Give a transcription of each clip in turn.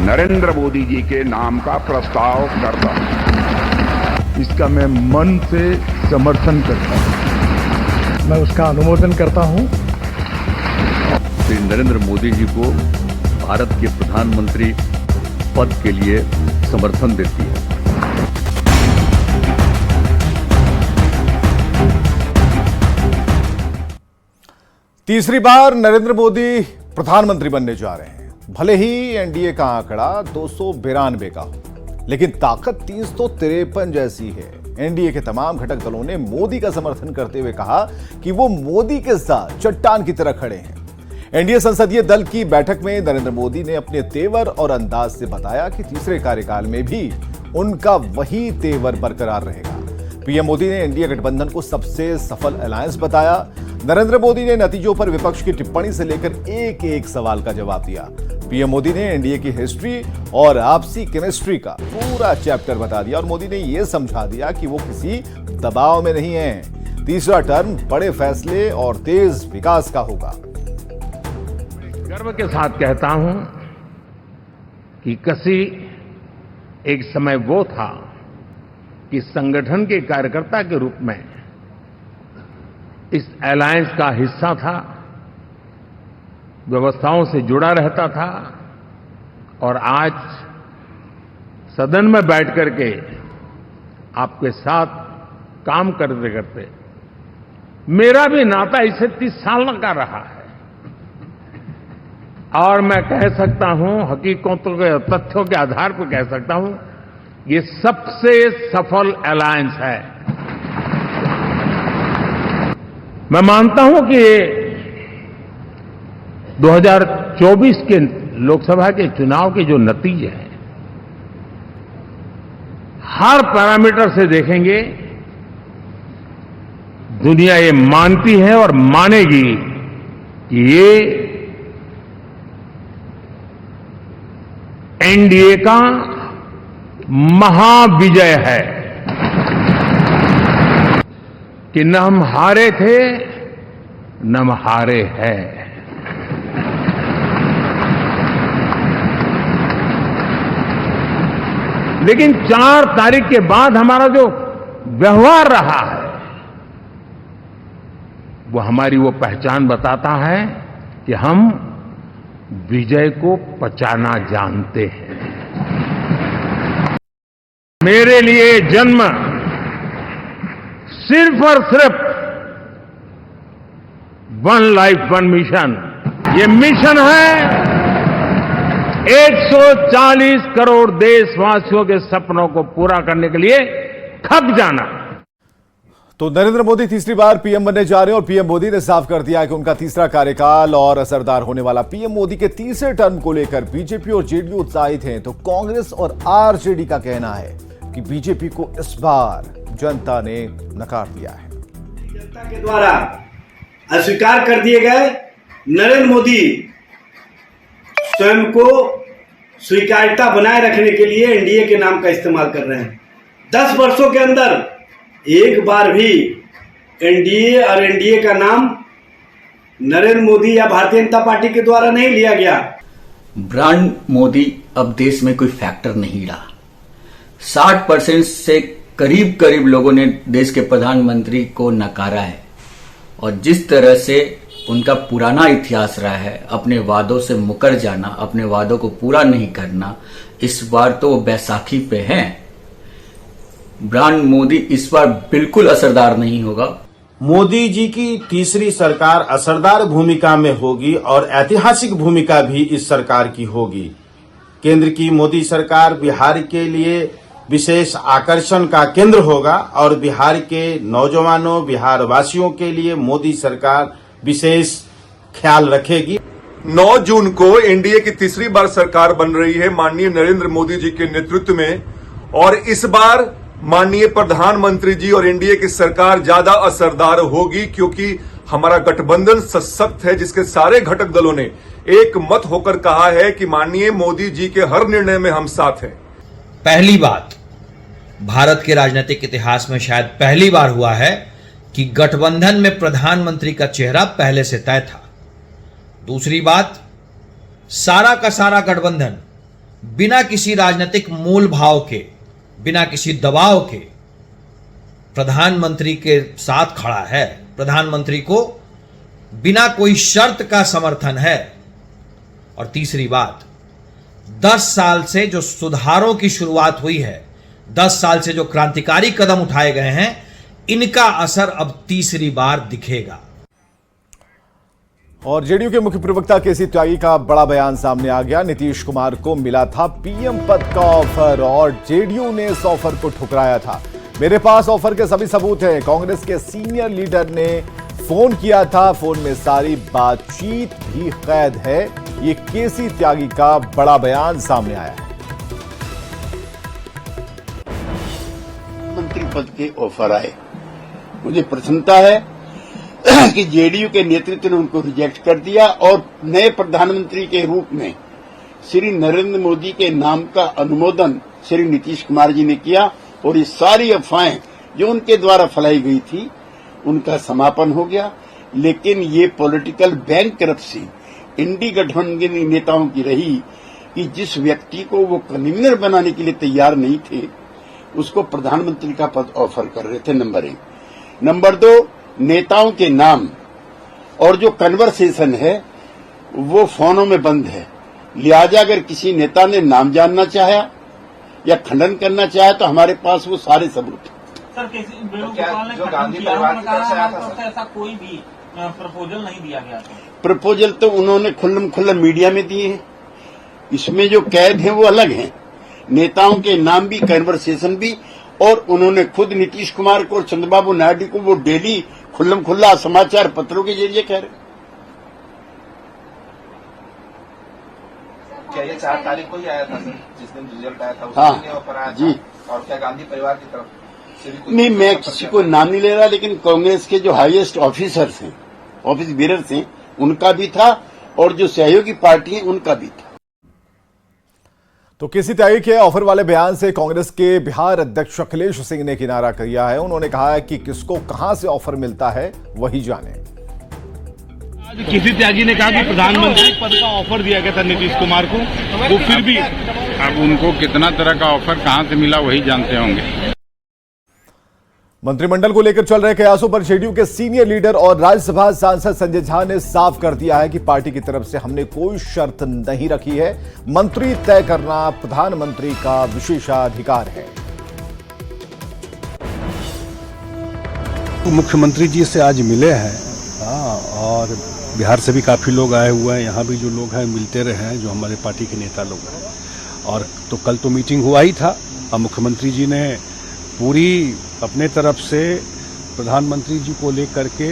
नरेंद्र मोदी जी के नाम का प्रस्ताव करता हूं। इसका मैं मन से समर्थन करता हूं। मैं उसका अनुमोदन करता हूं। श्री नरेंद्र मोदी जी को भारत के प्रधानमंत्री पद के लिए समर्थन देती है। तीसरी बार नरेंद्र मोदी प्रधानमंत्री बनने जा रहे हैं। भले ही एनडीए का आंकड़ा 292 का हो, लेकिन ताकत 353 जैसी है। एनडीए के तमाम घटक दलों ने मोदी का समर्थन करते हुए कहा कि वो मोदी के साथ चट्टान की तरह खड़े हैं। एनडीए संसदीय दल की बैठक में नरेंद्र मोदी ने अपने तेवर और अंदाज से बताया कि तीसरे कार्यकाल में भी उनका वही तेवर बरकरार रहेगा। पीएम मोदी ने एनडीए गठबंधन को सबसे सफल अलायंस बताया। नरेंद्र मोदी ने नतीजों पर विपक्ष की टिप्पणी से लेकर एक एक सवाल का जवाब दिया। पीएम मोदी ने एनडीए की हिस्ट्री और आपसी केमिस्ट्री का पूरा चैप्टर बता दिया और मोदी ने यह समझा दिया कि वो किसी दबाव में नहीं है। तीसरा टर्म बड़े फैसले और तेज विकास का होगा। गर्व के साथ कहता हूं कि किसी एक समय वो था कि संगठन के कार्यकर्ता के रूप में इस अलायंस का हिस्सा था, व्यवस्थाओं से जुड़ा रहता था और आज सदन में बैठ करके आपके साथ काम करते करते मेरा भी नाता इससे 30 साल का रहा है और मैं कह सकता हूं, हकीकतों के तथ्यों के आधार पर कह सकता हूं, ये सबसे सफल अलायंस है। मैं मानता हूं कि 2024 के लोकसभा के चुनाव के जो नतीजे हैं, हर पैरामीटर से देखेंगे, दुनिया ये मानती है और मानेगी कि ये एनडीए का महाविजय है कि न हम हारे थे न हम हारे हैं। लेकिन 4 तारीख के बाद हमारा जो व्यवहार रहा है वो हमारी वो पहचान बताता है कि हम विजय को पचाना जानते हैं। मेरे लिए जन्म सिर्फ और सिर्फ वन लाइफ वन मिशन, ये मिशन है 140 करोड़ देशवासियों के सपनों को पूरा करने के लिए खप जाना। तो नरेंद्र मोदी तीसरी बार पीएम बनने जा रहे हैं और पीएम मोदी ने साफ कर दिया है कि उनका तीसरा कार्यकाल और असरदार होने वाला। पीएम मोदी के तीसरे टर्म को लेकर बीजेपी और जेडीयू उत्साहित हैं, तो कांग्रेस और आरजेडी का कहना है कि बीजेपी को इस बार जनता ने नकार दिया है। जनता के द्वारा अस्वीकार कर दिए गए नरेंद्र मोदी स्वयं को स्वीकार्यता बनाए रखने के लिए एनडीए के नाम का इस्तेमाल कर रहे हैं। 10 वर्षों के अंदर एक बार भी एनडीए और एनडीए का नाम नरेंद्र मोदी या भारतीय जनता पार्टी के द्वारा नहीं लिया गया। ब्रांड मोदी अब देश में कोई फैक्टर नहीं रहा। 60% से करीब लोगों ने देश के प्रधानमंत्री को नकारा है और जिस तरह से उनका पुराना इतिहास रहा है, अपने वादों से मुकर जाना, अपने वादों को पूरा नहीं करना, इस बार तो बैसाखी पे हैं। ब्रांड मोदी इस बार बिल्कुल असरदार नहीं होगा। मोदी जी की तीसरी सरकार असरदार भूमिका में होगी और ऐतिहासिक भूमिका भी इस सरकार की होगी। केंद्र की मोदी सरकार बिहार के लिए विशेष आकर्षण का केंद्र होगा और बिहार के नौजवानों, बिहार वासियों के लिए मोदी सरकार विशेष ख्याल रखेगी। 9 जून को एनडीए की तीसरी बार सरकार बन रही है माननीय नरेंद्र मोदी जी के नेतृत्व में, और इस बार माननीय प्रधानमंत्री जी और एनडीए की सरकार ज्यादा असरदार होगी क्योंकि हमारा गठबंधन सशक्त है, जिसके सारे घटक दलों ने एक मत होकर कहा है कि माननीय मोदी जी के हर निर्णय में हम साथ हैं। पहली बात, भारत के राजनीतिक इतिहास में शायद पहली बार हुआ है कि गठबंधन में प्रधानमंत्री का चेहरा पहले से तय था। दूसरी बात, सारा का सारा गठबंधन बिना किसी राजनीतिक मूल भाव के, बिना किसी दबाव के प्रधानमंत्री के साथ खड़ा है, प्रधानमंत्री को बिना कोई शर्त का समर्थन है। और तीसरी बात, 10 साल से जो सुधारों की शुरुआत हुई है, 10 साल से जो क्रांतिकारी कदम उठाए गए हैं, इनका असर अब तीसरी बार दिखेगा। और जेडीयू के मुख्य प्रवक्ता केसी त्यागी का बड़ा बयान सामने आ गया। नीतीश कुमार को मिला था पीएम पद का ऑफर और जेडीयू ने इस ऑफर को ठुकराया था। मेरे पास ऑफर के सभी सबूत हैं। कांग्रेस के सीनियर लीडर ने फोन किया था, फोन में सारी बातचीत भी कैद है। ये केसी त्यागी का बड़ा बयान सामने आया है। मंत्री पद के ऑफर आए, मुझे प्रसन्नता है कि जेडीयू के नेतृत्व ने उनको रिजेक्ट कर दिया और नए प्रधानमंत्री के रूप में श्री नरेंद्र मोदी के नाम का अनुमोदन श्री नीतीश कुमार जी ने किया और ये सारी अफवाहें जो उनके द्वारा फैलाई गई थी उनका समापन हो गया। लेकिन ये पॉलिटिकल बैंकरप्सी इंडी गठबंधन के नेताओं की रही कि जिस व्यक्ति को वो कन्वीनर बनाने के लिए तैयार नहीं थे उसको प्रधानमंत्री का पद ऑफर कर रहे थे, नंबर 1। नंबर 2, नेताओं के नाम और जो कन्वर्सेशन है वो फोनों में बंद है। लिहाजा अगर किसी नेता ने नाम जानना चाहा या खंडन करना चाहा तो हमारे पास वो सारे सबूत सर, जो गांधी परिवार की तरफ से आया था सर, ऐसा कोई भी प्रपोजल नहीं दिया गया था। प्रपोजल तो उन्होंने खुल्लम खुल्ला मीडिया में दिए हैं। इसमें जो कैद है वो अलग है, नेताओं के नाम भी, कन्वर्सेशन भी, और उन्होंने खुद नीतीश कुमार को और चंद्रबाबू नायडू को वो डेली खुल्लम खुल्ला समाचार पत्रों के जरिए कह रहे। क्या ये 4 तारीख को ही आया था सर, जिस दिन रिजल्ट आया था? हाँ जी। और क्या गांधी परिवार की तरफ नहीं, मैं किसी को नाम नहीं ले रहा, लेकिन कांग्रेस के जो हाईएस्ट ऑफिसर्स हैं, ऑफिस बीरर्स हैं, उनका भी था और जो सहयोगी पार्टी है उनका भी था। तो केसी त्यागी के ऑफर वाले बयान से कांग्रेस के बिहार अध्यक्ष अखिलेश सिंह ने किनारा किया है। उन्होंने कहा है कि किसको कहां से ऑफर मिलता है वही जाने। आज केसी त्यागी ने कहा कि प्रधानमंत्री पद का ऑफर दिया गया था नीतीश कुमार को, वो फिर भी अब उनको कितना तरह का ऑफर कहां से मिला वही जानते होंगे। मंत्रिमंडल को लेकर चल रहे कयासों पर जेडीयू के सीनियर लीडर और राज्यसभा सांसद संजय झा ने साफ कर दिया है कि पार्टी की तरफ से हमने कोई शर्त नहीं रखी है। मंत्री तय करना प्रधानमंत्री का विशेषाधिकार है। मुख्यमंत्री जी से आज मिले हैं और बिहार से भी काफी लोग आए हुए हैं, यहाँ भी जो लोग हैं मिलते रहे हैं, जो हमारे पार्टी के नेता लोग हैं। और तो कल तो मीटिंग हुआ ही था और मुख्यमंत्री जी ने पूरी अपने तरफ से प्रधानमंत्री जी को लेकर के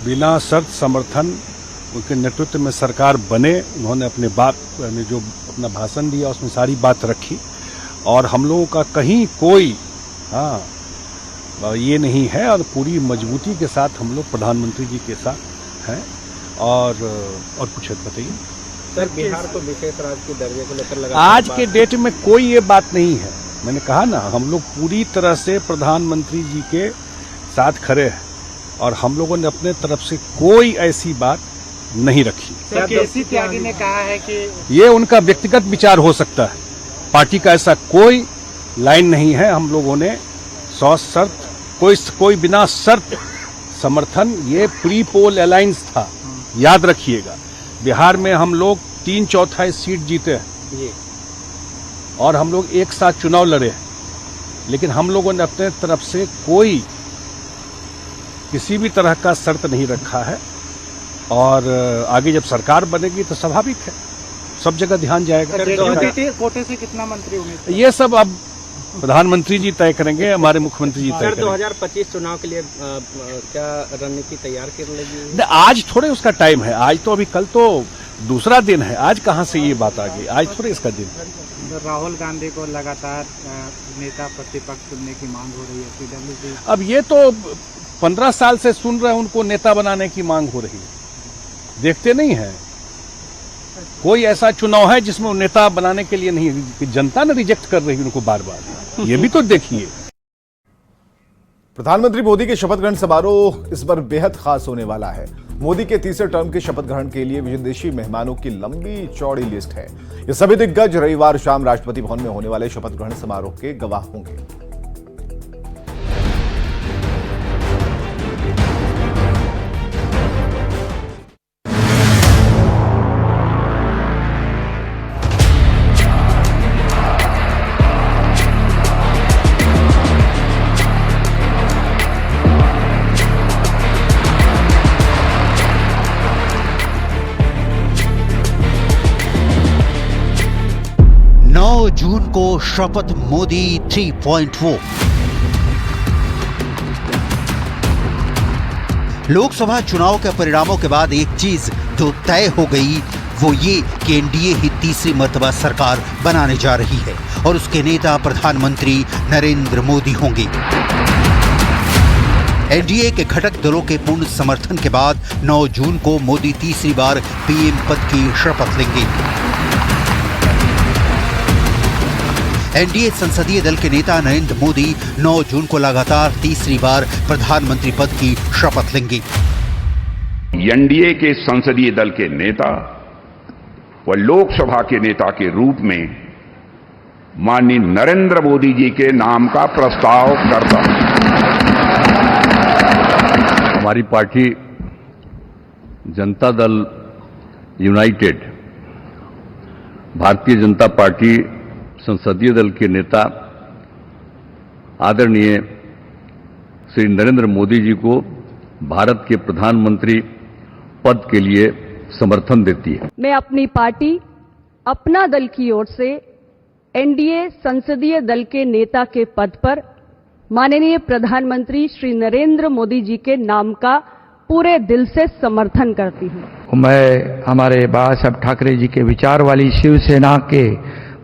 बिना शर्त समर्थन उनके नेतृत्व में सरकार बने। उन्होंने अपने बात में जो अपना भाषण दिया उसमें सारी बात रखी और हम लोगों का कहीं कोई ये नहीं है और पूरी मजबूती के साथ हम लोग प्रधानमंत्री जी के साथ हैं। और कुछ बताइए सर, बिहार को विशेष राज्य के दर्जे को लेकर लगा आज के डेट में कोई ये बात नहीं है। मैंने कहा ना, हम लोग पूरी तरह से प्रधानमंत्री जी के साथ खड़े हैं और हम लोगों ने अपने तरफ से कोई ऐसी बात नहीं रखी। सर, केसी त्यागी ने कहा है कि ये उनका व्यक्तिगत विचार हो सकता है, पार्टी का ऐसा कोई लाइन नहीं है। हम लोगों ने कोई बिना शर्त समर्थन, ये प्री पोल अलायंस था, याद रखिएगा। बिहार में हम लोग 3/4 सीट जीते हैं और हम लोग एक साथ चुनाव लड़े, लेकिन हम लोगों ने अपने तरफ से कोई किसी भी तरह का शर्त नहीं रखा है। और आगे जब सरकार बनेगी तो स्वाभाविक है सब जगह ध्यान जाएगा। कोटे से कितना मंत्री होंगे ये सब अब प्रधानमंत्री जी तय करेंगे, हमारे मुख्यमंत्री जी तय करेंगे। 2025 चुनाव के लिए क्या रणनीति तैयार कर लेगी? आज थोड़े उसका टाइम है, आज तो अभी कल तो दूसरा दिन है, आज कहाँ से ये बात आ गई, आज थोड़े इसका दिन है। राहुल गांधी को लगातार नेता प्रतिपक्ष चुनने की मांग हो रही है। अब ये तो 15 साल से सुन रहे हैं, उनको नेता बनाने की मांग हो रही है। देखते नहीं है कोई ऐसा चुनाव है जिसमें नेता बनाने के लिए नहीं, जनता ने रिजेक्ट कर रही है उनको बार बार, ये भी तो देखिए। प्रधानमंत्री मोदी के शपथ ग्रहण समारोह इस बार बेहद खास होने वाला है। मोदी के तीसरे टर्म के शपथ ग्रहण के लिए विदेशी मेहमानों की लंबी चौड़ी लिस्ट है। ये सभी दिग्गज रविवार शाम राष्ट्रपति भवन में होने वाले शपथ ग्रहण समारोह के गवाह होंगे। जून को शपथ मोदी 3.0। लोकसभा चुनाव के परिणामों के बाद एक चीज जो तय हो गई वो ये कि एनडीए ही तीसरी मर्तबा सरकार बनाने जा रही है और उसके नेता प्रधानमंत्री नरेंद्र मोदी होंगे। एनडीए के घटक दलों के पूर्ण समर्थन के बाद 9 जून को मोदी तीसरी बार पीएम पद की शपथ लेंगे। एनडीए संसदीय दल के नेता नरेंद्र मोदी 9 जून को लगातार तीसरी बार प्रधानमंत्री पद की शपथ लेंगे। एनडीए के संसदीय दल के नेता व लोकसभा के नेता के रूप में माननीय नरेंद्र मोदी जी के नाम का प्रस्ताव करता हूं। हमारी party Janata Dal United Bharatiya Janata party संसदीय दल के नेता आदरणीय श्री नरेंद्र मोदी जी को भारत के प्रधानमंत्री पद के लिए समर्थन देती है। मैं अपनी पार्टी अपना दल की ओर से एनडीए संसदीय दल के नेता के पद पर माननीय प्रधानमंत्री श्री नरेंद्र मोदी जी के नाम का पूरे दिल से समर्थन करती हूं। मैं हमारे बाला साहब ठाकरे जी के विचार वाली शिवसेना के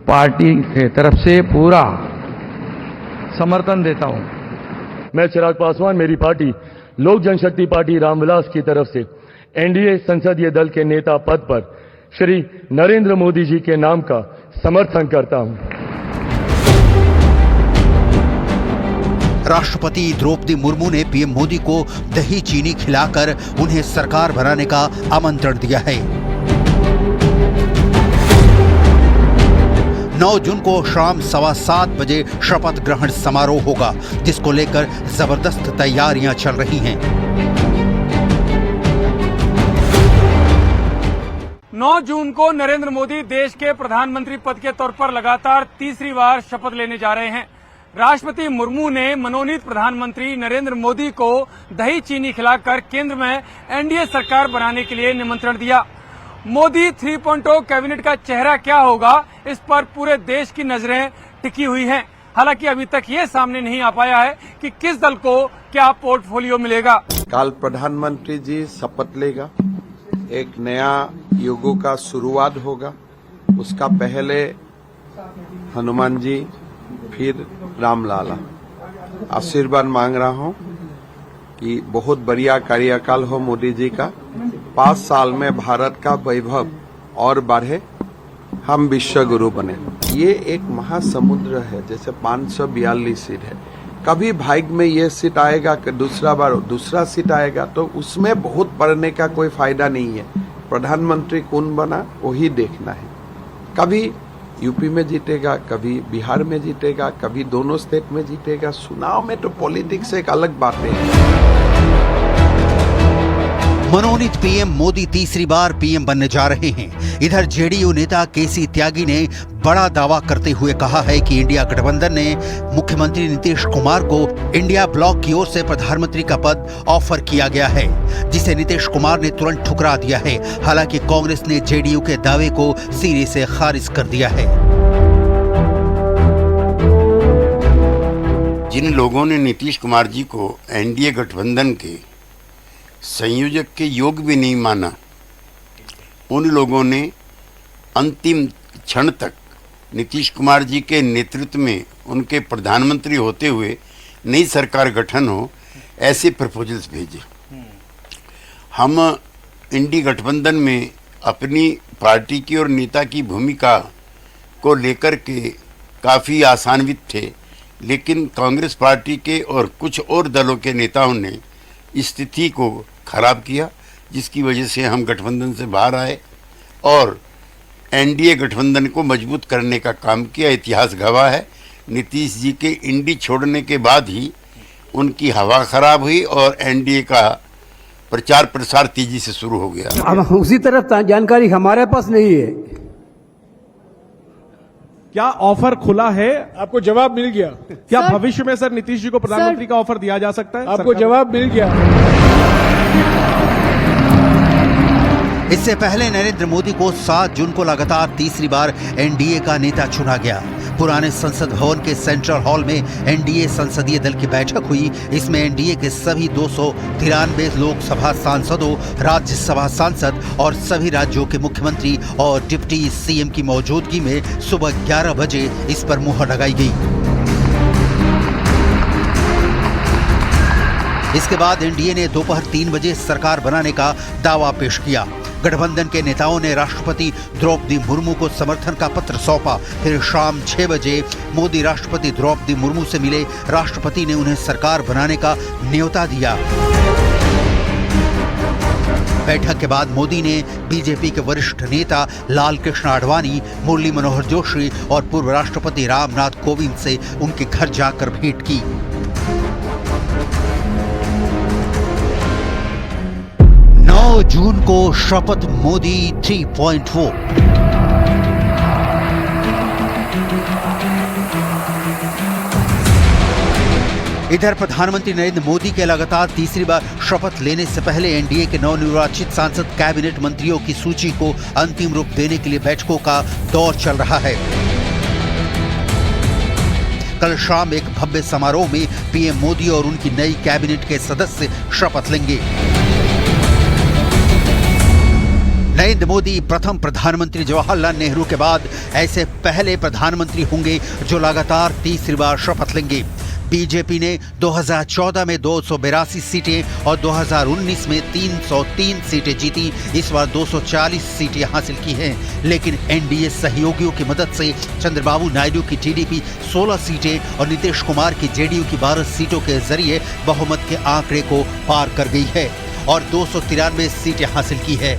पार्टी के तरफ से पूरा समर्थन देता हूं। मैं चिराग पासवान मेरी पार्टी लोक जनशक्ति पार्टी रामविलास की तरफ से एनडीए संसदीय दल के नेता पद पर श्री नरेंद्र मोदी जी के नाम का समर्थन करता हूं। राष्ट्रपति द्रौपदी मुर्मू ने पीएम मोदी को दही चीनी खिलाकर उन्हें सरकार बनाने का आमंत्रण दिया है। 9 जून को शाम 7:15 बजे शपथ ग्रहण समारोह होगा, जिसको लेकर जबरदस्त तैयारियां चल रही हैं। 9 जून को नरेंद्र मोदी देश के प्रधानमंत्री पद के तौर पर लगातार तीसरी बार शपथ लेने जा रहे हैं। राष्ट्रपति मुर्मू ने मनोनीत प्रधानमंत्री नरेंद्र मोदी को दही चीनी खिलाकर केंद्र में एनडीए सरकार बनाने के लिए निमंत्रण दिया। मोदी 3.0 कैबिनेट का चेहरा क्या होगा, इस पर पूरे देश की नजरें टिकी हुई हैं। हालांकि अभी तक ये सामने नहीं आ पाया है कि किस दल को क्या पोर्टफोलियो मिलेगा। कल प्रधानमंत्री जी शपथ लेगा, एक नया युग का शुरुआत होगा। उसका पहले हनुमान जी, फिर रामलाला। आशीर्वाद मांग रहा हूं कि बहुत बढ़िया कार्यकाल हो मोदी जी का। 5 साल में भारत का वैभव और बढ़े, हम विश्व गुरु बने। ये एक महासमुद्र है, जैसे 542 सीट है। कभी भाग्य में ये सीट आएगा कि दूसरा बार दूसरा सीट आएगा, तो उसमें बहुत पढ़ने का कोई फायदा नहीं है। प्रधानमंत्री कौन बना वही देखना है। कभी यूपी में जीतेगा, कभी बिहार में जीतेगा, कभी दोनों स्टेट में जीतेगा। चुनाव में तो पॉलिटिक्स एक अलग बात है। मनोनीत पीएम मोदी तीसरी बार पीएम बनने जा रहे हैं। इधर जेडीयू नेता केसी त्यागी ने बड़ा दावा करते हुए कहा है कि इंडिया गठबंधन ने मुख्यमंत्री नीतीश कुमार को इंडिया ब्लॉक की ओर से प्रधानमंत्री का पद ऑफर किया गया है, जिसे नीतीश कुमार ने तुरंत ठुकरा दिया है। हालांकि कांग्रेस ने जेडीयू के दावे को सिरे से खारिज कर दिया है। जिन लोगों ने नीतीश कुमार जी को एनडीए गठबंधन के संयोजक के योग भी नहीं माना, उन लोगों ने अंतिम क्षण तक नीतीश कुमार जी के नेतृत्व में उनके प्रधानमंत्री होते हुए नई सरकार गठन हो, ऐसे प्रपोजल्स भेजे। हम इंडी गठबंधन में अपनी पार्टी की और नेता की भूमिका को लेकर के काफ़ी आशान्वित थे, लेकिन कांग्रेस पार्टी के और कुछ और दलों के नेताओं ने स्थिति को खराब किया, जिसकी वजह से हम गठबंधन से बाहर आए और एनडीए गठबंधन को मजबूत करने का काम किया। इतिहास गवाह है, नीतीश जी के इंडी छोड़ने के बाद ही उनकी हवा खराब हुई और एनडीए का प्रचार प्रसार तेजी से शुरू हो गया। अब उसी तरह जानकारी हमारे पास नहीं है। क्या ऑफर खुला है? आपको जवाब मिल गया क्या? भविष्य में सर नीतीश जी को प्रधानमंत्री का ऑफर दिया जा सकता है? आपको जवाब मिल गया। इससे पहले नरेंद्र मोदी को 7 जून को लगातार तीसरी बार एनडीए का नेता चुना गया। पुराने संसद भवन के सेंट्रल हॉल में एनडीए संसदीय दल की बैठक हुई। इसमें एनडीए के सभी 293 लोकसभा सांसदों, राज्यसभा सांसद और सभी राज्यों के मुख्यमंत्री और डिप्टी सीएम की मौजूदगी में सुबह 11 बजे इस पर मुहर लगाई गई। इसके बाद एनडीए ने दोपहर 3 बजे सरकार बनाने का दावा पेश किया। गठबंधन के नेताओं ने राष्ट्रपति द्रौपदी मुर्मू को समर्थन का पत्र सौंपा। फिर शाम 6 बजे मोदी राष्ट्रपति द्रौपदी मुर्मू से मिले। राष्ट्रपति ने उन्हें सरकार बनाने का न्योता दिया। बैठक के बाद मोदी ने बीजेपी के वरिष्ठ नेता लाल कृष्ण आडवाणी, मुरली मनोहर जोशी और पूर्व राष्ट्रपति रामनाथ कोविंद से उनके घर जाकर भेंट की। 9 जून को शपथ मोदी 3.4। इधर प्रधानमंत्री नरेंद्र मोदी के लगातार तीसरी बार शपथ लेने से पहले एनडीए के नवनिर्वाचित सांसद कैबिनेट मंत्रियों की सूची को अंतिम रूप देने के लिए बैठकों का दौर चल रहा है। कल शाम एक भव्य समारोह में पीएम मोदी और उनकी नई कैबिनेट के सदस्य शपथ लेंगे। नरेंद्र मोदी प्रथम प्रधानमंत्री जवाहरलाल नेहरू के बाद ऐसे पहले प्रधानमंत्री होंगे जो लगातार तीसरी बार शपथ लेंगे। बीजेपी ने 2014 में 282 सीटें और 2019 में 303 सीटें जीती। इस बार 240 सीटें हासिल की हैं, लेकिन एनडीए सहयोगियों की मदद से चंद्रबाबू नायडू की टीडीपी 16 सीटें और नीतीश कुमार की जेडीयू की 12 सीटों के जरिए बहुमत के आंकड़े को पार कर गई है और 293 सीटें हासिल की है।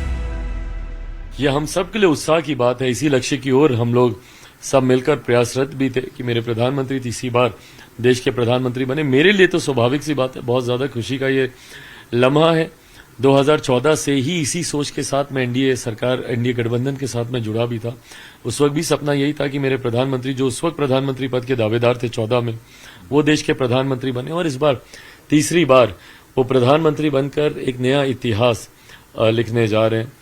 यह हम सब के लिए उत्साह की बात है। इसी लक्ष्य की ओर हम लोग सब मिलकर प्रयासरत भी थे कि मेरे प्रधानमंत्री तीसरी बार देश के प्रधानमंत्री बने। मेरे लिए तो स्वाभाविक सी बात है, बहुत ज्यादा खुशी का ये लम्हा है। 2014 से ही इसी सोच के साथ मैं एनडीए गठबंधन के साथ में जुड़ा भी था। उस वक्त भी सपना यही था कि मेरे प्रधानमंत्री, जो उस वक्त प्रधानमंत्री पद के दावेदार थे 14 में, वो देश के प्रधानमंत्री बने और इस बार तीसरी बार वो प्रधानमंत्री बनकर एक नया इतिहास लिखने जा रहे हैं।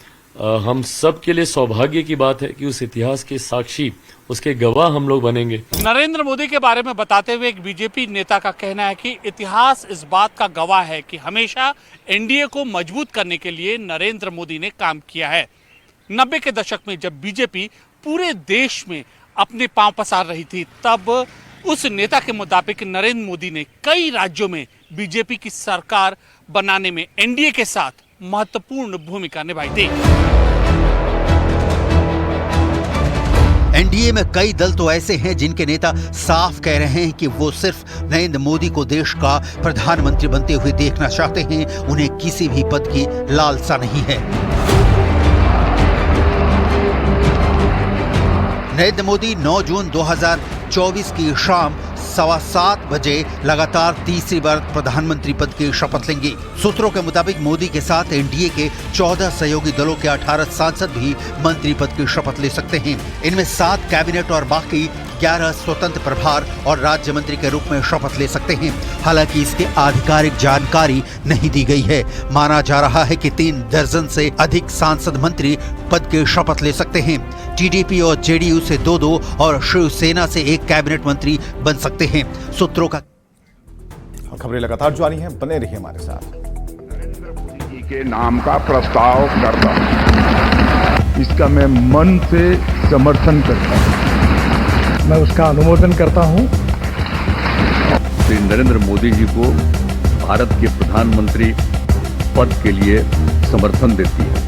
हम सब के लिए सौभाग्य की बात है कि उस इतिहास के साक्षी, उसके गवाह हम लोग बनेंगे। नरेंद्र मोदी के बारे में बताते हुए एक बीजेपी नेता का कहना है कि इतिहास इस बात का गवाह है कि हमेशा एनडीए को मजबूत करने के लिए नरेंद्र मोदी ने काम किया है। 90 के दशक में जब बीजेपी पूरे देश में अपने पांव पसार रही थी, तब उस नेता के मुताबिक नरेंद्र मोदी ने कई राज्यों में बीजेपी की सरकार बनाने में एनडीए के साथ महत्वपूर्ण भूमिका निभाई थी। एनडीए में कई दल तो ऐसे हैं जिनके नेता साफ कह रहे हैं कि वो सिर्फ नरेंद्र मोदी को देश का प्रधानमंत्री बनते हुए देखना चाहते हैं, उन्हें किसी भी पद की लालसा नहीं है। नरेंद्र मोदी 9 जून 2024 की शाम 7:15 बजे लगातार तीसरी बार प्रधानमंत्री पद की शपथ लेंगे। सूत्रों के मुताबिक मोदी के साथ एनडीए के 14 सहयोगी दलों के 18 सांसद भी मंत्री पद की शपथ ले सकते हैं। इनमें 7 कैबिनेट और बाकी 11 स्वतंत्र प्रभार और राज्य मंत्री के रूप में शपथ ले सकते हैं। हालांकि इसकी आधिकारिक जानकारी नहीं दी गई है। माना जा रहा है कि 3 दर्जन से अधिक सांसद मंत्री पद की शपथ ले सकते हैं। टीडीपी और जेडीयू से 2-2 और शिवसेना से 1 कैबिनेट मंत्री बन सकते हैं। सूत्रों का खबरें लगातार जारी हैं, बने रहिए हमारे साथ। नरेंद्र मोदी जी के नाम का प्रस्ताव करता हूं। इसका मैं मन से समर्थन करता हूं। मैं उसका अनुमोदन करता हूं। श्री नरेंद्र मोदी जी को भारत के प्रधानमंत्री पद के लिए समर्थन देती है।